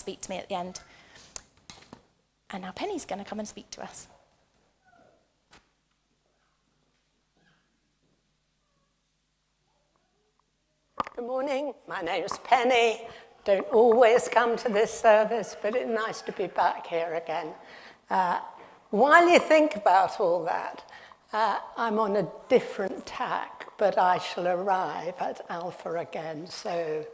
speak to me at the end. And now Penny's going to come and speak to us. Good morning, my name's Penny. Don't always come to this service, but it's nice to be back here again. While you think about all that, I'm on a different tack, but I shall arrive at Alpha again, so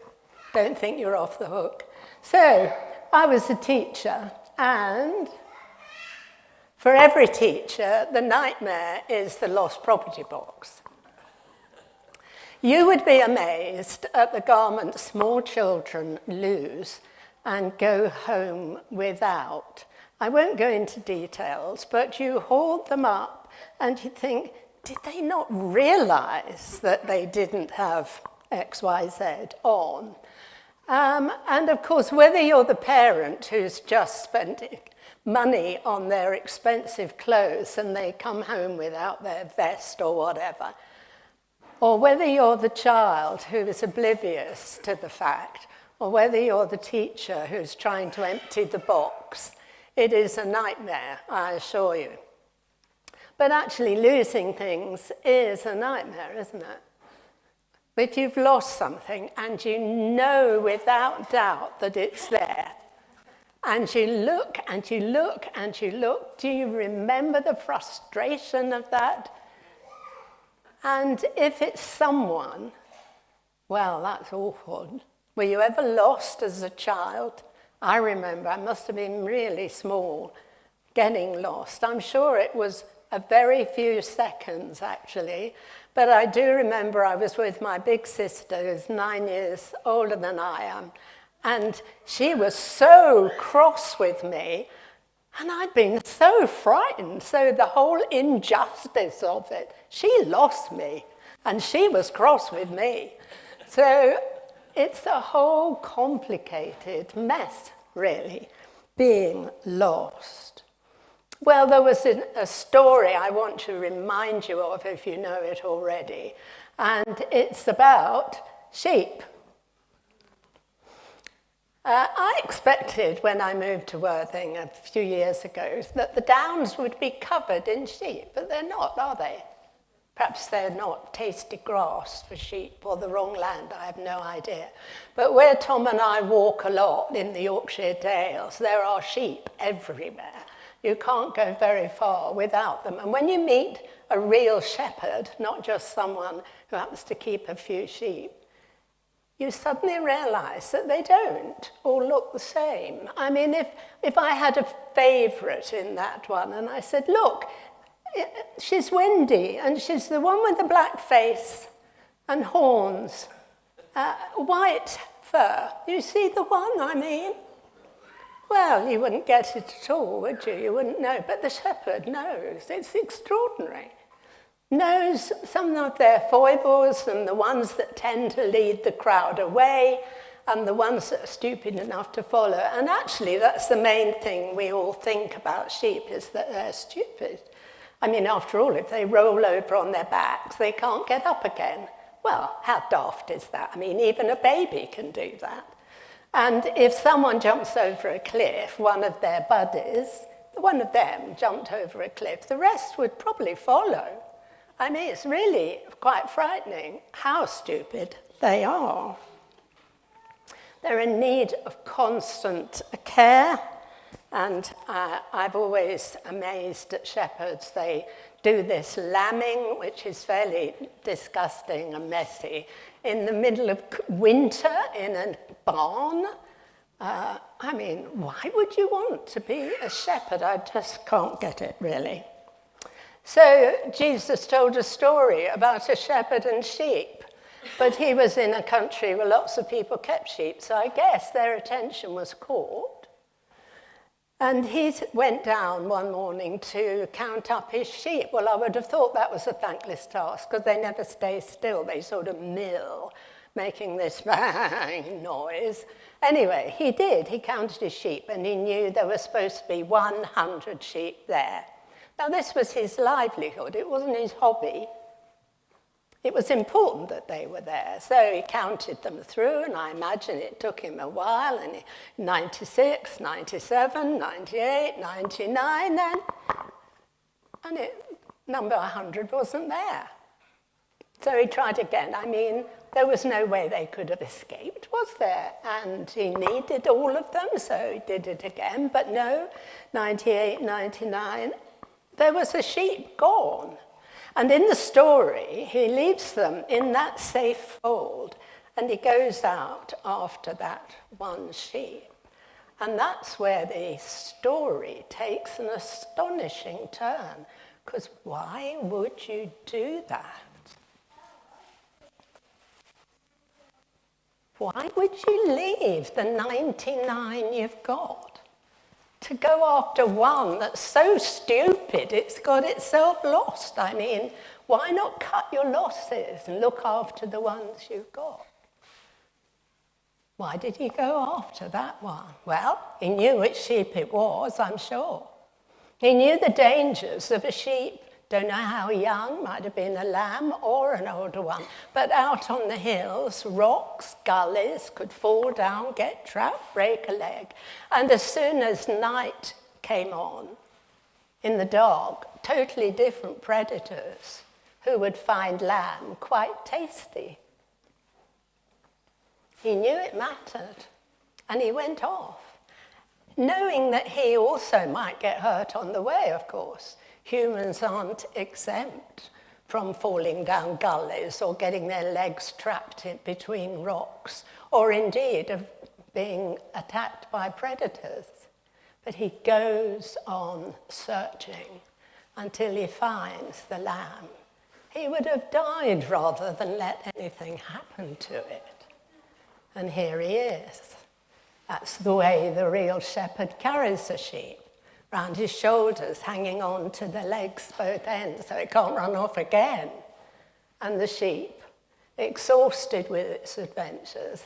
don't think you're off the hook. So, I was a teacher, and for every teacher, the nightmare is the lost property box. You would be amazed at the garments small children lose and go home without. I won't go into details, but you hold them up and you think, did they not realize that they didn't have X, Y, Z on? And of course, whether you're the parent who's just spent money on their expensive clothes and they come home without their vest or whatever, or whether you're the child who is oblivious to the fact, or whether you're the teacher who's trying to empty the box, it is a nightmare, I assure you. But actually losing things is a nightmare, isn't it? If you've lost something and you know without doubt that it's there, and you look and you look and you look, do you remember the frustration of that? And if it's someone, well, that's awful. Were you ever lost as a child? I remember, I must have been really small, getting lost. I'm sure it was a very few seconds, actually. But I do remember I was with my big sister, who's 9 years older than I am. And she was so cross with me. And I'd been so frightened, so the whole injustice of it, she lost me, and she was cross with me. So it's a whole complicated mess, really, being lost. Well, there was a story I want to remind you of, if you know it already, and it's about sheep. I expected when I moved to Worthing a few years ago that the downs would be covered in sheep, but they're not, are they? Perhaps they're not tasty grass for sheep or the wrong land, I have no idea. But where Tom and I walk a lot in the Yorkshire Dales, there are sheep everywhere. You can't go very far without them. And when you meet a real shepherd, not just someone who happens to keep a few sheep, you suddenly realize that they don't all look the same. I mean, if I had a favorite in that one and I said, look, she's Wendy and she's the one with the black face and horns, white fur. You see the one I mean? Well, you wouldn't get it at all, would you? You wouldn't know. But the shepherd knows. It's extraordinary. Knows some of their foibles and the ones that tend to lead the crowd away and the ones that are stupid enough to follow. And actually, that's the main thing we all think about sheep, is that they're stupid. I mean, after all, if they roll over on their backs, they can't get up again. Well, how daft is that? I mean, even a baby can do that. And if someone jumps over a cliff, one of their buddies, one of them jumped over a cliff, the rest would probably follow. I mean, it's really quite frightening how stupid they are. They're in need of constant care, and I've always amazed at shepherds. They do this lambing, which is fairly disgusting and messy, in the middle of winter in a barn. I mean, why would you want to be a shepherd? I just can't get it, really. So Jesus told a story about a shepherd and sheep, but he was in a country where lots of people kept sheep, so I guess their attention was caught. And he went down one morning to count up his sheep. Well, I would have thought that was a thankless task, because they never stay still. They sort of mill, making this bang noise. Anyway, he did. He counted his sheep, and he knew there were supposed to be 100 sheep there. Now, this was his livelihood. It wasn't his hobby. It was important that they were there. So he counted them through, and I imagine it took him a while, and 96, 97, 98, 99, and number 100 wasn't there. So he tried again. I mean, there was no way they could have escaped, was there? And he needed all of them, so he did it again. But no, 98, 99, there was a sheep gone. And in the story, he leaves them in that safe fold, and he goes out after that one sheep. And that's where the story takes an astonishing turn, because why would you do that? Why would you leave the 99 you've got to go after one that's so stupid it's got itself lost? I mean, why not cut your losses and look after the ones you've got? Why did he go after that one? Well, he knew which sheep it was, I'm sure. He knew the dangers of a sheep. Don't know how young, might have been a lamb or an older one. But out on the hills, rocks, gullies, could fall down, get trapped, break a leg. And as soon as night came on, in the dark, totally different predators who would find lamb quite tasty. He knew it mattered, and he went off, knowing that he also might get hurt on the way, of course. Humans aren't exempt from falling down gullies or getting their legs trapped in between rocks, or indeed of being attacked by predators. But he goes on searching until he finds the lamb. He would have died rather than let anything happen to it. And here he is. That's the way the real shepherd carries a sheep. Round his shoulders, hanging on to the legs both ends so it can't run off again. And the sheep, exhausted with its adventures,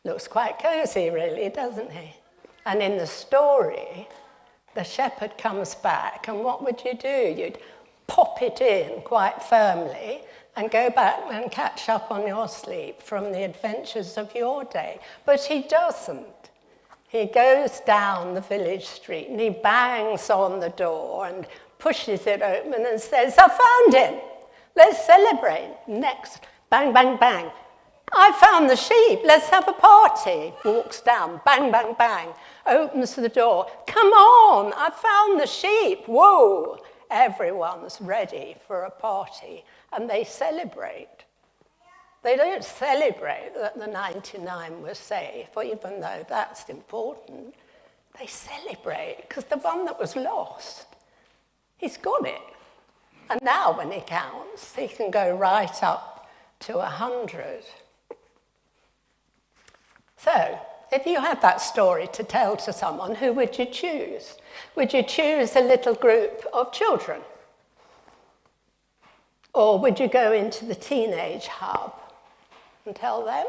looks quite cosy really, doesn't he? And in the story, the shepherd comes back, and what would you do? You'd pop it in quite firmly and go back and catch up on your sleep from the adventures of your day. But he doesn't. He goes down the village street and he bangs on the door and pushes it open and says, I found him. Let's celebrate. Next, bang, bang, bang. I found the sheep. Let's have a party. Walks down, bang, bang, bang. Opens the door. Come on, I found the sheep. Whoa. Everyone's ready for a party and they celebrate. They don't celebrate that the 99 was safe, even though that's important. They celebrate because the one that was lost, he's got it. And now when he counts, he can go right up to 100. So, if you had that story to tell to someone, who would you choose? Would you choose a little group of children? Or would you go into the teenage hub and tell them?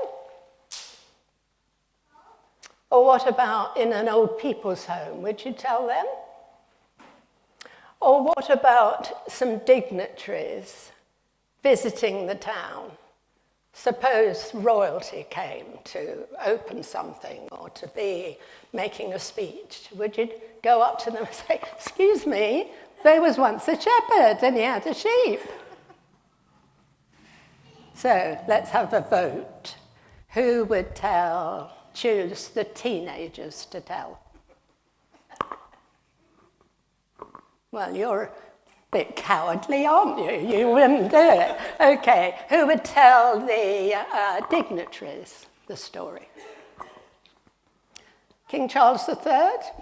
Or what about in an old people's home? Would you tell them? Or what about some dignitaries visiting the town? Suppose royalty came to open something or to be making a speech. Would you go up to them and say, excuse me, there was once a shepherd and he had a sheep? So let's have a vote. Who would choose the teenagers to tell? Well, you're a bit cowardly, aren't you? You wouldn't do it. Okay, who would tell the dignitaries the story? King Charles III,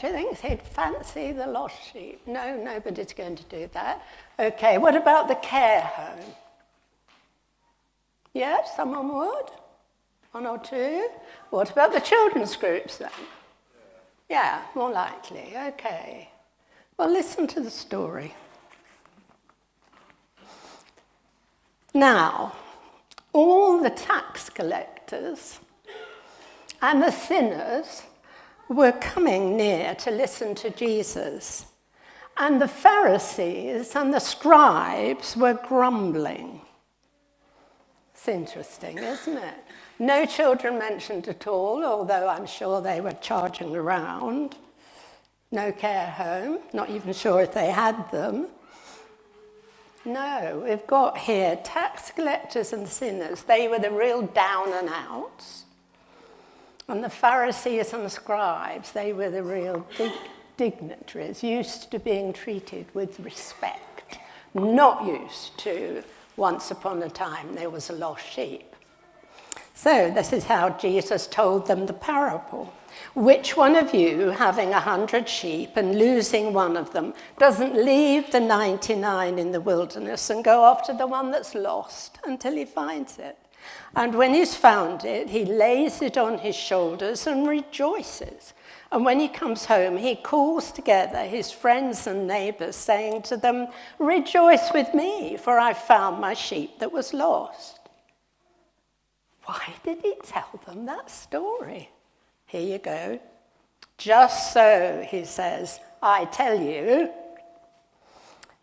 do you think he'd fancy the lost sheep? No, nobody's going to do that. Okay, what about the care home? Yes, someone would? One or two? What about the children's groups then? Yeah, more likely. Okay. Well, listen to the story. Now, all the tax collectors and the sinners were coming near to listen to Jesus, and the Pharisees and the scribes were grumbling. It's interesting, isn't it? No children mentioned at all, although I'm sure they were charging around. No care home, not even sure if they had them. No, we've got here tax collectors and sinners. They were the real down and outs. And the Pharisees and scribes, they were the real dignitaries, used to being treated with respect, not used to once upon a time there was a lost sheep. So this is how Jesus told them the parable. Which one of you, having 100 sheep and losing one of them, doesn't leave the 99 in the wilderness and go after the one that's lost until he finds it? And when he's found it, he lays it on his shoulders and rejoices. And when he comes home, he calls together his friends and neighbors, saying to them, "Rejoice with me, for I found my sheep that was lost." Why did he tell them that story? Here you go. Just so, he says, I tell you,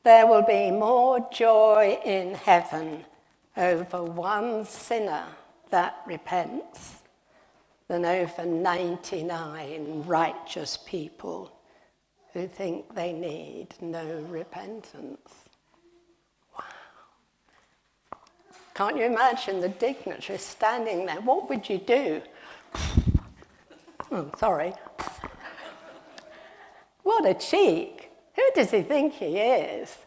there will be more joy in heaven over one sinner that repents than over 99 righteous people who think they need no repentance. Wow. Can't you imagine the dignitary standing there? What would you do? Oh, sorry. What a cheek. Who does he think he is?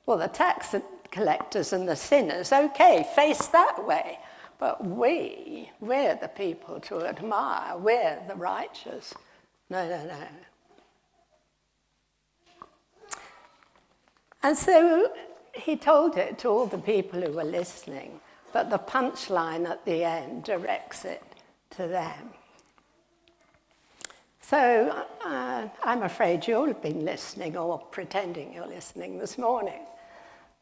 Well, the tax collectors and the sinners, okay, face that way. But we're the people to admire. We're the righteous. No. And so he told it to all the people who were listening, but the punchline at the end directs it to them. So I'm afraid you'll have been listening or pretending you're listening this morning.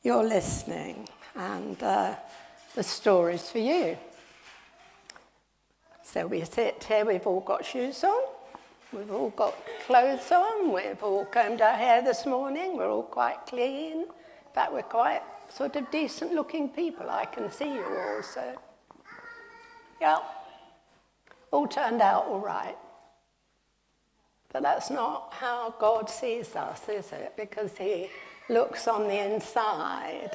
You're listening, and the story's for you. So we sit here, we've all got shoes on, we've all got clothes on, we've all combed our hair this morning, we're all quite clean. In fact, we're quite sort of decent looking people. I can see you all, so yeah, all turned out all right. But that's not how God sees us, is it? Because he looks on the inside.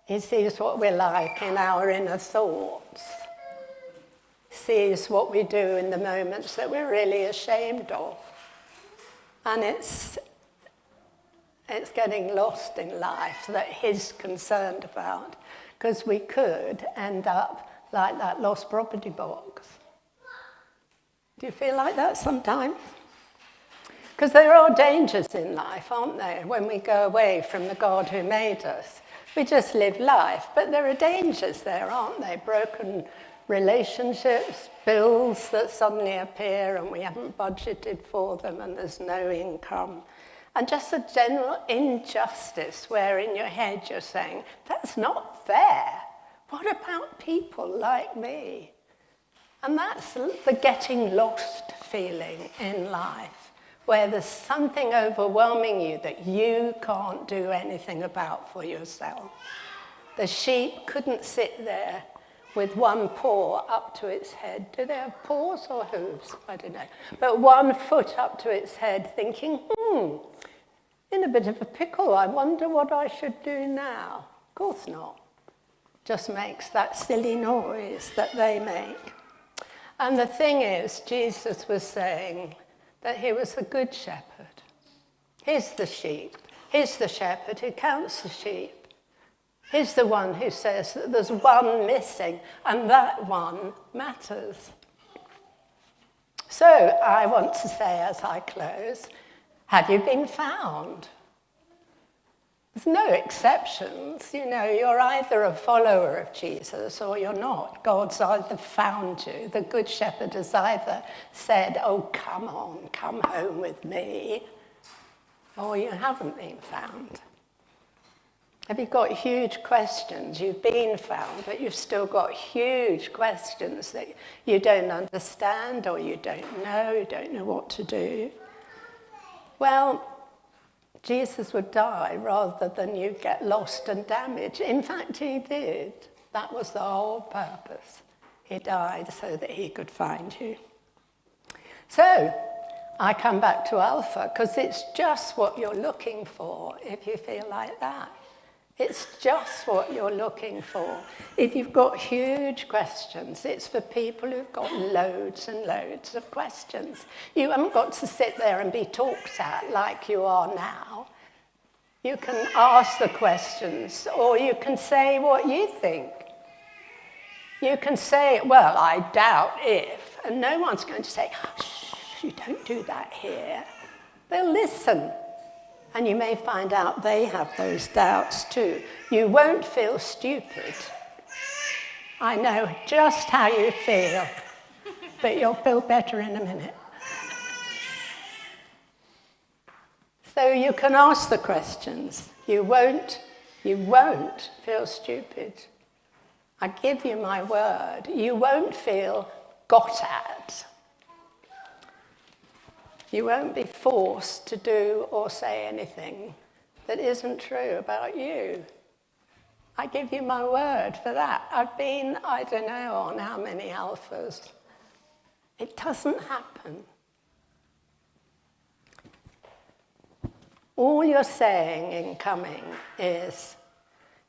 He sees what we're like in our inner thoughts. Sees what we do in the moments that we're really ashamed of. And it's getting lost in life that he's concerned about. Because we could end up like that lost property box. Do you feel like that sometimes? Because there are dangers in life, aren't there, when we go away from the God who made us. We just live life, but there are dangers there, aren't there? Broken relationships, bills that suddenly appear and we haven't budgeted for them and there's no income. And just a general injustice where in your head you're saying, that's not fair. What about people like me? And that's the getting lost feeling in life, where there's something overwhelming you that you can't do anything about for yourself. The sheep couldn't sit there with one paw up to its head. Do they have paws or hooves? I don't know. But one foot up to its head thinking, in a bit of a pickle, I wonder what I should do now. Of course not. Just makes that silly noise that they make. And the thing is, Jesus was saying that he was the good shepherd. He's the sheep. He's the shepherd who counts the sheep. He's the one who says that there's one missing, and that one matters. So I want to say as I close, have you been found? There's no exceptions. You know, you're either a follower of Jesus or you're not. God's either found you. The Good Shepherd has either said, oh, come on, come home with me, or you haven't been found. Have you got huge questions? You've been found, but you've still got huge questions that you don't understand or you don't know what to do. Well, Jesus would die rather than you get lost and damaged. In fact, he did. That was the whole purpose. He died so that he could find you. So, I come back to Alpha because it's just what you're looking for if you feel like that. It's just what you're looking for. If you've got huge questions, it's for people who've got loads and loads of questions. You haven't got to sit there and be talked at like you are now. You can ask the questions, or you can say what you think. You can say, well, I doubt if, and no one's going to say, shh, you don't do that here. They'll listen. And you may find out they have those doubts too. You won't feel stupid. I know just how you feel, but you'll feel better in a minute. So you can ask the questions. You won't feel stupid. I give you my word. You won't feel got at. You won't be forced to do or say anything that isn't true about you. I give you my word for that. I've been, I don't know on how many alphas. It doesn't happen. All you're saying in coming is,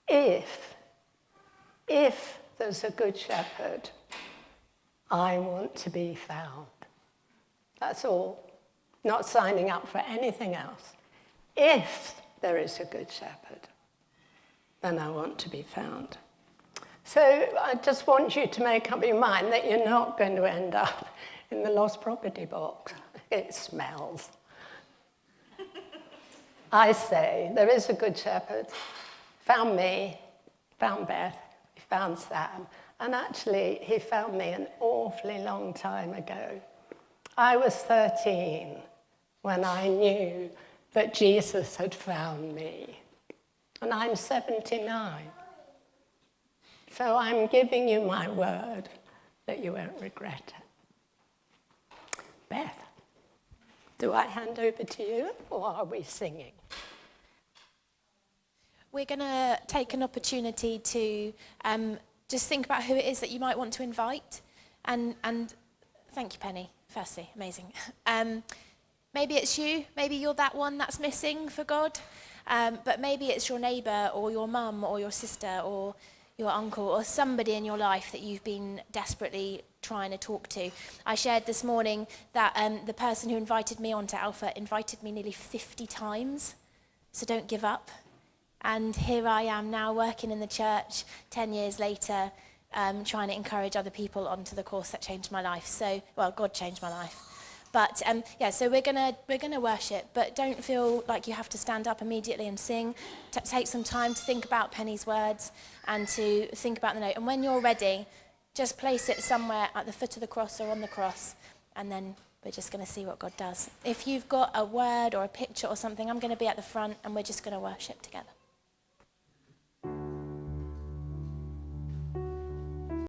if there's a good shepherd, I want to be found. That's all. Not signing up for anything else. If there is a good shepherd, then I want to be found. So I just want you to make up your mind that you're not going to end up in the lost property box. It smells. I say, there is a good shepherd. Found me, found Beth, he found Sam, and actually he found me an awfully long time ago. I was 13 when I knew that Jesus had found me, and I'm 79. So I'm giving you my word that you won't regret it. Beth, do I hand over to you, or are we singing? We're going to take an opportunity to just think about who it is that you might want to invite. And thank you, Penny, firstly, amazing. Maybe it's you, maybe you're that one that's missing for God, but maybe it's your neighbour or your mum or your sister or your uncle or somebody in your life that you've been desperately trying to talk to. I shared this morning that the person who invited me onto Alpha invited me nearly 50 times, so don't give up. And here I am now working in the church 10 years later, trying to encourage other people onto the course that changed my life. So, well, God changed my life. But so we're gonna worship, but don't feel like you have to stand up immediately and sing. Take some time to think about Penny's words and to think about the note. And when you're ready, just place it somewhere at the foot of the cross or on the cross, and then we're just going to see what God does. If you've got a word or a picture or something, I'm going to be at the front, and we're just going to worship together.